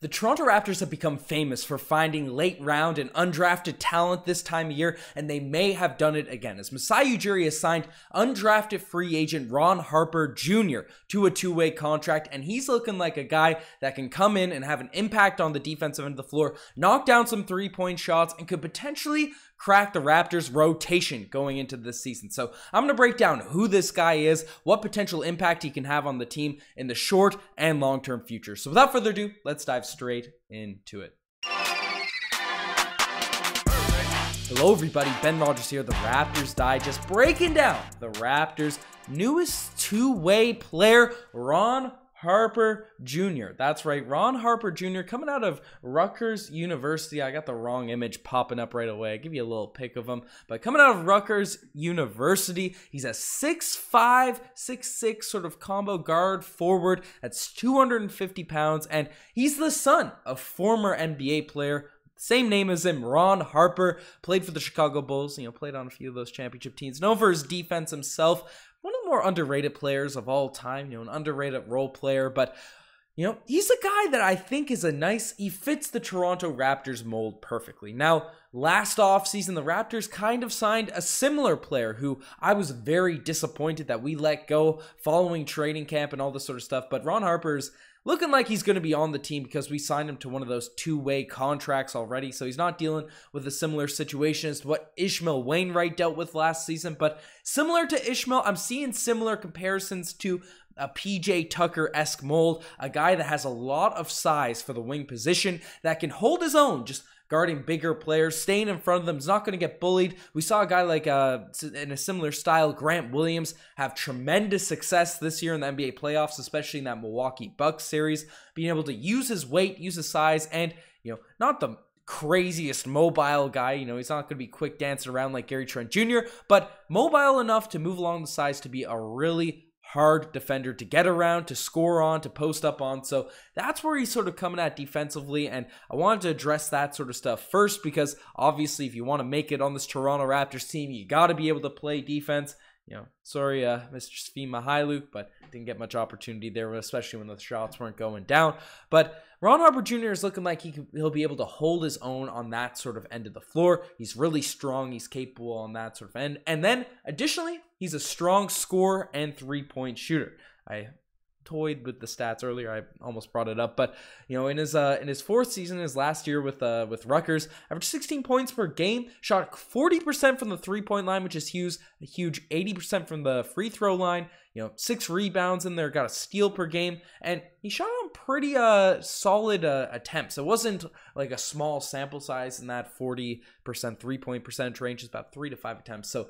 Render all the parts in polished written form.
The Toronto Raptors have become famous for finding late round and undrafted talent this time of year, and they may have done it again, as Masai Ujiri has signed undrafted free agent Ron Harper Jr. to a two-way contract, and he's looking like a guy that can come in and have an impact on the defensive end of the floor, knock down some three-point shots, and could potentially crack the Raptors rotation going into this season. So I'm going to break down who this guy is, what potential impact he can have on the team in the short and long-term future. So without further ado, let's dive straight into it. Hello everybody, Ben Rogers here, the Raptors Digest, breaking down the Raptors' newest two-way player, Ron Harper Jr. That's right, Ron Harper Jr. coming out of Rutgers University. I got the wrong image popping up right away. I'll give you a little pic of him. But coming out of Rutgers University, he's a 6'5", 6'6", sort of combo guard forward. That's 250 pounds. And he's the son of former NBA player, same name as him, Ron Harper. Played for the Chicago Bulls, played on a few of those championship teams. Known for his defense himself. One of the more underrated players of all time, an underrated role player, but, he's a guy that I think is he fits the Toronto Raptors mold perfectly. Now, last offseason, the Raptors kind of signed a similar player who I was very disappointed that we let go following training camp and all this sort of stuff, but Ron Harper's looking like he's going to be on the team because we signed him to one of those two-way contracts already, so he's not dealing with a similar situation as what Ishmael Wainwright dealt with last season. But similar to Ishmael, I'm seeing similar comparisons to a PJ Tucker-esque mold, a guy that has a lot of size for the wing position, that can hold his own, just guarding bigger players, staying in front of them, is not going to get bullied. We saw a guy like, in a similar style, Grant Williams, have tremendous success this year in the NBA playoffs, especially in that Milwaukee Bucks series, being able to use his weight, use his size, and, not the craziest mobile guy, he's not going to be quick dancing around like Gary Trent Jr., but mobile enough to move along the sides to be a really hard defender to get around, to score on, to post up on. So that's where he's sort of coming at defensively, and I wanted to address that sort of stuff first because obviously if you want to make it on this Toronto Raptors team, you got to be able to play defense. Sorry, Mr. Svi Mihailuk, but didn't get much opportunity there, especially when the shots weren't going down. But Ron Harper Jr. is looking like he'll be able to hold his own on that sort of end of the floor. He's really strong. He's capable on that sort of end. And then, additionally, he's a strong scorer and three-point shooter. I toyed with the stats earlier. I almost brought it up, but in his fourth season, his last year with Rutgers, averaged 16 points per game, shot 40% from the three-point line, which is huge. A huge 80% from the free throw line. 6 rebounds in there, got a steal per game, and he shot on pretty solid attempts. It wasn't like a small sample size in that 40% three-point percentage range. It's about 3 to 5 attempts. So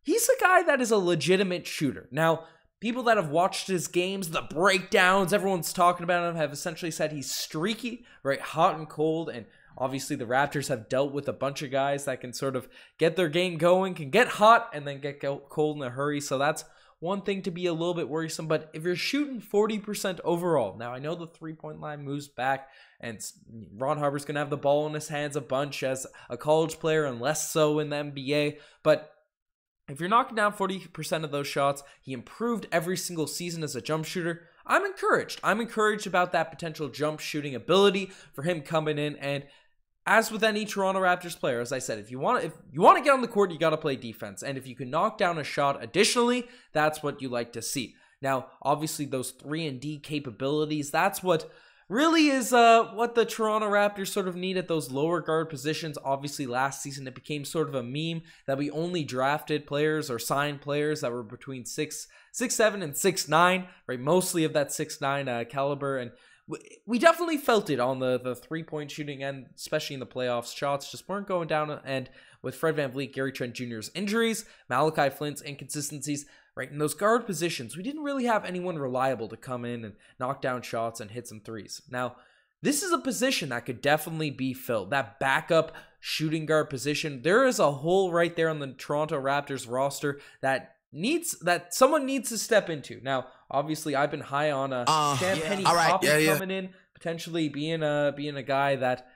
he's a guy that is a legitimate shooter. Now, people that have watched his games, the breakdowns, everyone's talking about him, have essentially said he's streaky, right? Hot and cold. And obviously the Raptors have dealt with a bunch of guys that can sort of get their game going, can get hot and then get cold in a hurry. So that's one thing to be a little bit worrisome. But if you're shooting 40% overall, now I know the three-point line moves back and Ron Harper's going to have the ball in his hands a bunch as a college player and less so in the NBA. But if you're knocking down 40% of those shots, he improved every single season as a jump shooter. I'm encouraged. I'm encouraged about that potential jump shooting ability for him coming in. And as with any Toronto Raptors player, as I said, if you want to get on the court, you got to play defense. And if you can knock down a shot additionally, that's what you like to see. Now, obviously, those 3-and-D capabilities, that's what really is what the Toronto Raptors sort of need at those lower guard positions. Obviously, last season, it became sort of a meme that we only drafted players or signed players that were between 6'7", and 6'9", right? Mostly of that 6'9" caliber. And we definitely felt it on the three-point shooting end, especially in the playoffs. Shots just weren't going down. And with Fred VanVleet, Gary Trent Jr.'s injuries, Malachi Flint's inconsistencies, right, in those guard positions, we didn't really have anyone reliable to come in and knock down shots and hit some threes. Now, this is a position that could definitely be filled. That backup shooting guard position, there is a hole right there on the Toronto Raptors roster that someone needs to step into. Now, obviously, I've been high on Champagnie coming in, potentially being a guy that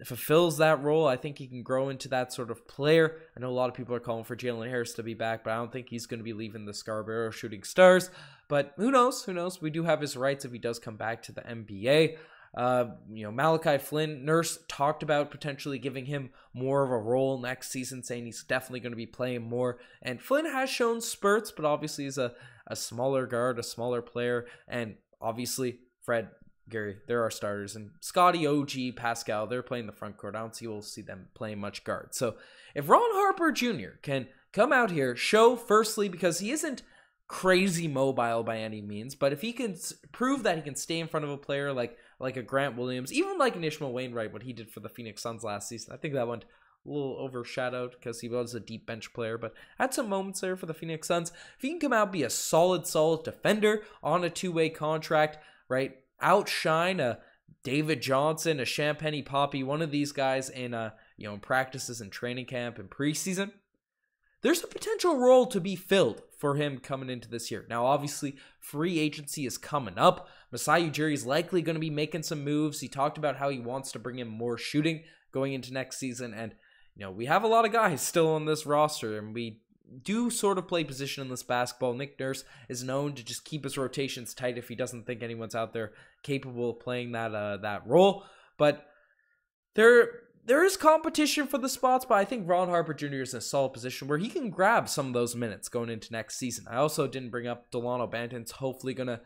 fulfills that role. I think he can grow into that sort of player. I know a lot of people are calling for Jalen Harris to be back, but I don't think he's going to be leaving the Scarborough Shooting Stars. But who knows? Who knows? We do have his rights if he does come back to the NBA. Malachi Flynn, Nurse talked about potentially giving him more of a role next season, saying he's definitely going to be playing more. And Flynn has shown spurts, but obviously is a smaller guard, a smaller player. And obviously, Fred, Gary, they're our starters. And Scotty, OG, Pascal, they're playing the front court. I don't see we'll see them playing much guard. So if Ron Harper Jr. can come out here, show firstly, because he isn't crazy mobile by any means, but if he can prove that he can stay in front of a player like a Grant Williams, even like an Ishmael Wainwright, what he did for the Phoenix Suns last season, I think that went a little overshadowed because he was a deep bench player, but had some moments there for the Phoenix Suns. If he can come out, be a solid defender on a two-way contract, right, outshine a David Johnson, a Champagnie Poppy, one of these guys in in practices and training camp and preseason, there's a potential role to be filled for him coming into this year. Now, obviously, free agency is coming up. Masai Ujiri is likely going to be making some moves. He talked about how he wants to bring in more shooting going into next season. And, we have a lot of guys still on this roster, and we do sort of play positionless basketball. Nick Nurse is known to just keep his rotations tight if he doesn't think anyone's out there capable of playing that role. But there is competition for the spots, but I think Ron Harper Jr. is in a solid position where he can grab some of those minutes going into next season. I also didn't bring up Delano Banton's hopefully going to,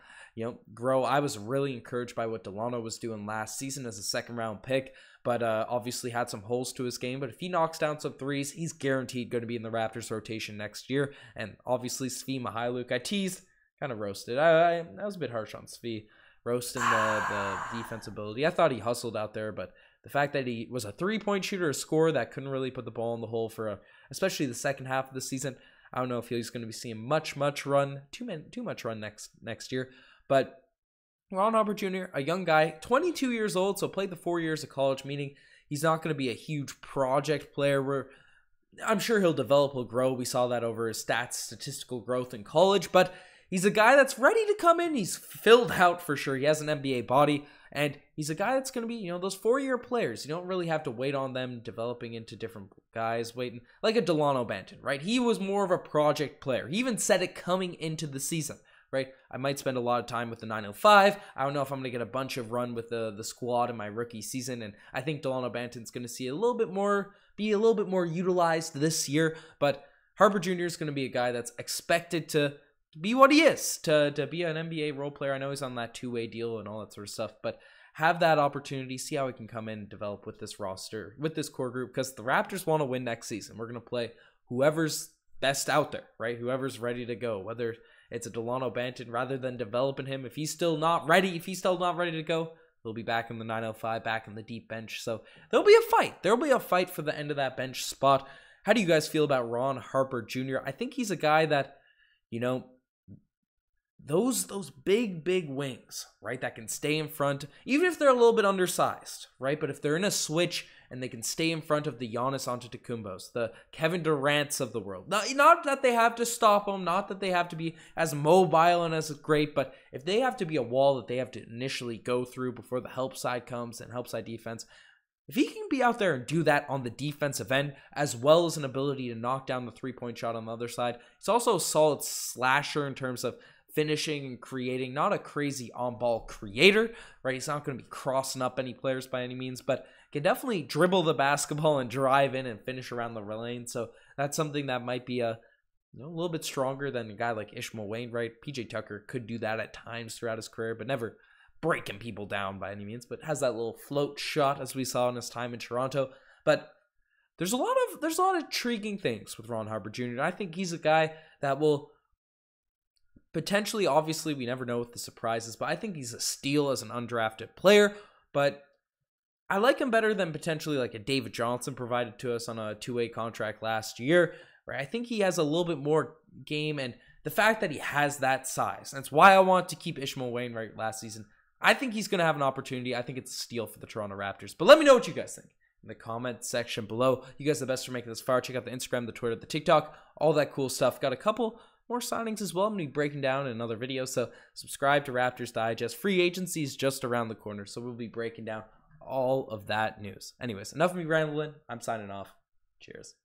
grow. I was really encouraged by what Delano was doing last season as a second-round pick, but obviously had some holes to his game. But if he knocks down some threes, he's guaranteed going to be in the Raptors rotation next year. And obviously, Svi Mykhailiuk, I teased, kind of roasted. I was a bit harsh on Svi, roasting the defense ability. I thought he hustled out there, but the fact that he was a three-point shooter, a scorer that couldn't really put the ball in the hole for especially the second half of the season, I don't know if he's going to be seeing much run, too much run next year. But Ron Harper Jr., a young guy, 22 years old, so played the 4 years of college, meaning he's not going to be a huge project player where I'm sure he'll develop, he'll grow. We saw that over his statistical growth in college, but he's a guy that's ready to come in. He's filled out for sure. He has an NBA body, and he's a guy that's going to be, those 4-year players. You don't really have to wait on them developing into different guys, waiting like a Delano Banton, right? He was more of a project player. He even said it coming into the season, right? I might spend a lot of time with the 905. I don't know if I'm going to get a bunch of run with the squad in my rookie season, and I think Delano Banton's going to be a little bit more utilized this year, but Harper Jr. is going to be a guy that's expected to be what he is, to be an NBA role player. I know he's on that two-way deal and all that sort of stuff, but have that opportunity, see how he can come in and develop with this roster, with this core group, because the Raptors want to win next season. We're going to play whoever's best out there, right? Whoever's ready to go, whether it's a Delano Banton, rather than developing him. If he's still not ready to go, he'll be back in the 905, back in the deep bench. So there'll be a fight. There'll be a fight for the end of that bench spot. How do you guys feel about Ron Harper Jr.? I think he's a guy that, those big wings, right, that can stay in front, even if they're a little bit undersized, right? But if they're in a switch and they can stay in front of the Giannis Antetokounmpos, the Kevin Durant's of the world. Not that they have to stop them, not that they have to be as mobile and as great, but if they have to be a wall that they have to initially go through before the help side comes and help side defense, if he can be out there and do that on the defensive end, as well as an ability to knock down the three-point shot on the other side, he's also a solid slasher in terms of finishing and creating, not a crazy on-ball creator, right? He's not going to be crossing up any players by any means, but can definitely dribble the basketball and drive in and finish around the lane. So that's something that might be a little bit stronger than a guy like Ishmael Wainwright. PJ Tucker could do that at times throughout his career, but never breaking people down by any means, but has that little float shot as we saw in his time in Toronto. But there's a lot of intriguing things with Ron Harper Jr. I think he's a guy that will potentially, obviously, we never know with the surprises, but I think he's a steal as an undrafted player. But I like him better than potentially like a David Johnson provided to us on a two-way contract last year, right? I think he has a little bit more game, and the fact that he has that size, that's why I want to keep Ishmael Wainwright last season. I think he's going to have an opportunity. I think it's a steal for the Toronto Raptors. But let me know what you guys think in the comment section below. You guys are the best for making this far. Check out the Instagram, the Twitter, the TikTok, all that cool stuff. Got a couple more signings as well. I'm going to be breaking down in another video, so subscribe to Raptors Digest. Free agency is just around the corner, so we'll be breaking down all of that news. Anyways, enough of me rambling. I'm signing off. Cheers.